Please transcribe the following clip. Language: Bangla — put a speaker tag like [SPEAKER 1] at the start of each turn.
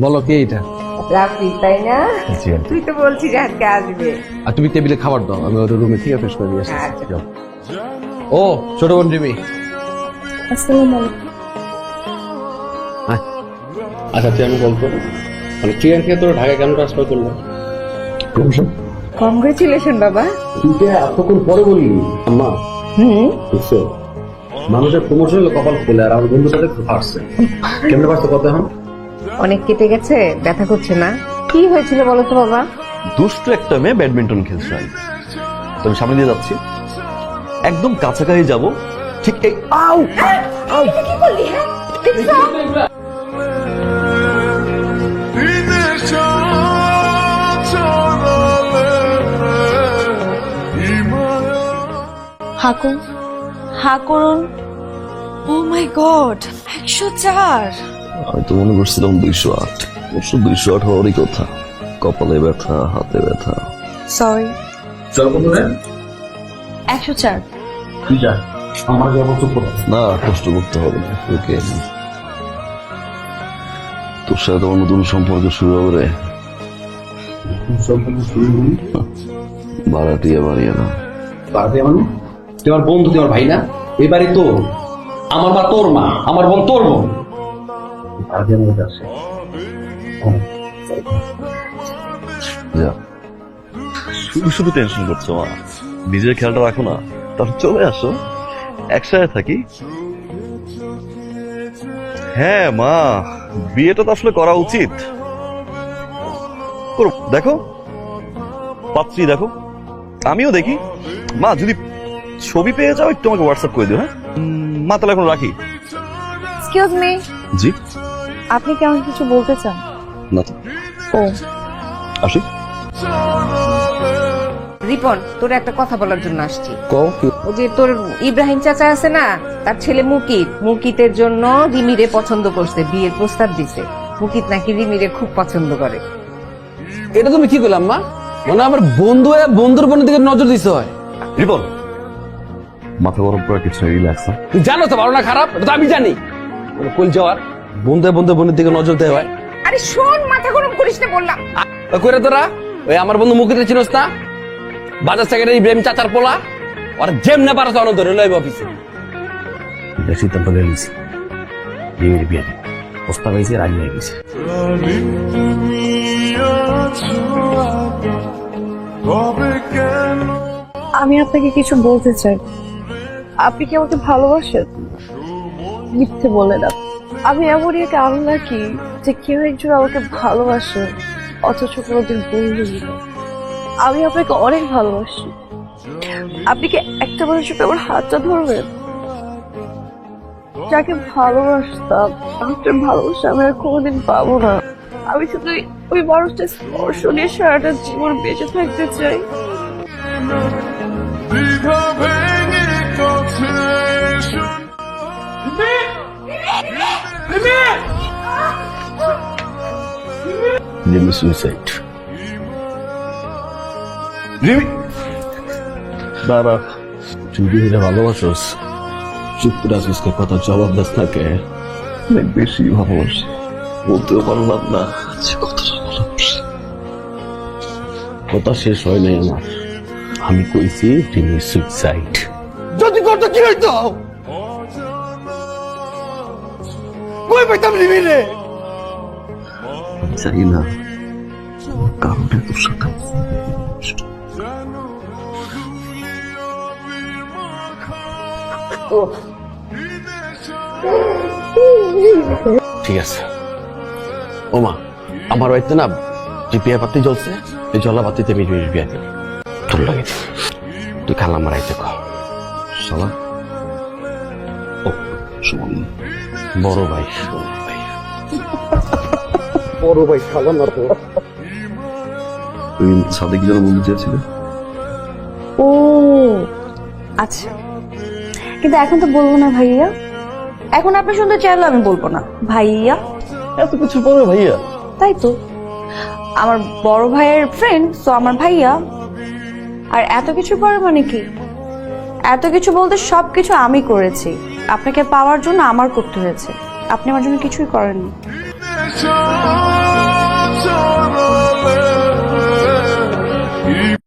[SPEAKER 1] বলো কে এটা?
[SPEAKER 2] রাফি, তাই না? তুই তো বলছিস আজকে আসবে।
[SPEAKER 1] আর তুমি টেবিলে খাবার দাও, আমি ওর রুমে থেকে ফ্রেশ করে দিয়ে আসছি।
[SPEAKER 2] আচ্ছা।
[SPEAKER 1] ও ছোট বোন রিমি।
[SPEAKER 3] আসসালামু আলাইকুম।
[SPEAKER 1] আচ্ছা তুই আমি বলবো মানে তুই আর কে তোর ঢাকা কেন ট্রান্সফার করলো?
[SPEAKER 2] কংগ্রেচুলেশন বাবা।
[SPEAKER 1] তুই এতক্ষণ পরে বললি আম্মা? বুঝছো মানুষের প্রমোশন হলো কপাল খোলে, আর আমার বন্ধুর সাথে ফাটছে। কেমনে পারছে কত এখন?
[SPEAKER 2] অনেক কেটে গেছে, ব্যথা করছে না? কি হয়েছিল বলো তো বাবা?
[SPEAKER 4] দুষ্ট একটা মেয়ে ব্যাডমিন্টন খেলছে, তো আমি সামনে দিয়ে যাচ্ছি, একদম কাছাকাছি যাব, ঠিক এই আউ আউ
[SPEAKER 2] কি বললি? হ্যাঁ
[SPEAKER 3] হাকুন, হা করুন। ও মাই গড, 104।
[SPEAKER 4] আমি তো মনে করছিলাম 208, অবশ্য 208 হওয়ারই কথা। কপালে ব্যথা, হাতে ব্যথা।
[SPEAKER 3] সরি।
[SPEAKER 1] চল বন্ধুরা
[SPEAKER 3] 104।
[SPEAKER 1] তুই যা, আমার যাবো চুপ করে।
[SPEAKER 4] না, কষ্ট করতে হবে না, ওকে। তোর সাথে তোমার নতুন সম্পর্ক শুরু হবে রে।
[SPEAKER 1] সম্পর্ক শুরু হলি
[SPEAKER 4] বাড়াটিয়ে বাড়িয়ে না।
[SPEAKER 1] বাড়াতে মানে তুই আমার বন্ধু, তুই আমার ভাই না? এই বাড়ি তোর, আমার মা তোর মা, আমার বোন তোর বোন। বাড়াতে মধ্যে আসে
[SPEAKER 4] যা, শুধু শুধু টেনশন করছো মা, নিজের খেয়ালটা রাখো না। তাহলে চলে আসো, একসাথে থাকি। হ্যাঁ মা, বিয়েটা তো আসলে করা উচিত। দেখো পাত্রী দেখো, আমিও দেখি। মা যদি ছবি পেয়ে যাও একটু আমাকে হোয়াটসঅ্যাপ করে দিও। হ্যাঁ মা, তাহলে এখন রাখি।
[SPEAKER 3] এক্সকিউজ মি,
[SPEAKER 4] জি?
[SPEAKER 3] আপনি কি আমাকে কিছু বলতে চান?
[SPEAKER 4] না তো,
[SPEAKER 3] ও
[SPEAKER 4] আসি।
[SPEAKER 2] রিপন, তোর একটা কথা বলার জন্য আসছি।
[SPEAKER 1] কও কি?
[SPEAKER 2] ও যে তোর ইব্রাহিম চাচা আছে না, তার ছেলে মুকিত, মুকিতের জন্য রিমিরে পছন্দ করছে, বিয়ের প্রস্তাব দিছে। মুকিত নাকি রিমিরে খুব পছন্দ করে।
[SPEAKER 1] এটা তুমি কি করলাম মা? মনে আমার বন্ধু হয়ে বন্ধুর বোনের দিকে নজর দিতে হয়।
[SPEAKER 4] রিপন, মাথা গরম করে কিছু রিল্যাক্স।
[SPEAKER 1] তুই জানো তো ভালো না খারাপ, এটা তো আমি জানি। কল যাওয়ার বন্ধু বন্ধু বোনের দিকে নজর দেওয়া হয়।
[SPEAKER 2] আরে শোন, মাথা গরম করিস না বললাম।
[SPEAKER 1] করে তোরা ওই আমার বন্ধু মুখিতে চিনস না? বাজার সেক্রেটারি ইব্রাহিম চাচার পোলা, ওর জেম না পারছ অন ধরে লইব অফিসে। এটা সিদ্ধান্ত নিয়ে নিছি, বিয়ের বিয়ে প্রস্তাব হয়েছে, রাজি হয়ে গেছে।
[SPEAKER 3] আমি আপনাকে কিছু বলতে চাই। আপনি কি আমাকে ভালোবাসেন? মিথ্যে বলে না। আমি এমনই একটা আল্লাহ কি যে কেউ একজন আমাকে ভালোবাসে অথচ কোনোদিন বললেই না। আমি আপনাকে অনেক ভালোবাসি। আপনি কি একটা মানুষের সাথে আমার হাতটা ধরবেন? যাকে ভালোবাসতাম, আপনার ভালোবাসা আমি আর কোনোদিন পাবো না। আমি শুধু ওই মানুষটা স্পর্শ নিয়ে সারাটা জীবন বেঁচে থাকতে চাই।
[SPEAKER 4] সুইসাইড। দাঁড়া, তুই বিয়েটা ভালোবাসোস, চুপ করে আসিস, কথা জবাব দাস থাকে। অনেক বেশি ভালোবাসি, বলতেও পারলাম না কতটা ভালোবাসি। কথা শেষ হয় নাই আমার, আমি কইছি তিনি সুইসাইড।
[SPEAKER 1] যদি করতো কি হইতো? কই পাইতাম রিমিরে?
[SPEAKER 4] জানি না কারণে তোর সাথে
[SPEAKER 1] ঠিক আছে। ও মা, আমার বাড়িতে না যে বিয়ে বাতি জ্বলছে, এই জ্বলা বাতিতে আমি বিয়ে করি। তোর লাগে তুই খালা আমার আইতে কর। শালা ও সুমন বড় ভাই, বড় ভাই খালা না তো।
[SPEAKER 4] তুই সাথে কি যেন বলতে চেয়েছিলে?
[SPEAKER 3] ও আচ্ছা, কিন্তু এখন তো বলবো না ভাইয়া। এখন আপনি শুনতে চাইলে আমি বলবো না ভাইয়া।
[SPEAKER 4] এত কিছু পরে ভাইয়া?
[SPEAKER 3] তাই তো, আমার বড় ভাইয়ের ফ্রেন্ড তো আমার ভাইয়া। আর এত কিছু পরে মানে কি, এত কিছু বলতে সবকিছু আমি করেছি, আপনাকে পাওয়ার জন্য আমার করতে হয়েছে, আপনি আমার জন্য কিছুই করেননি।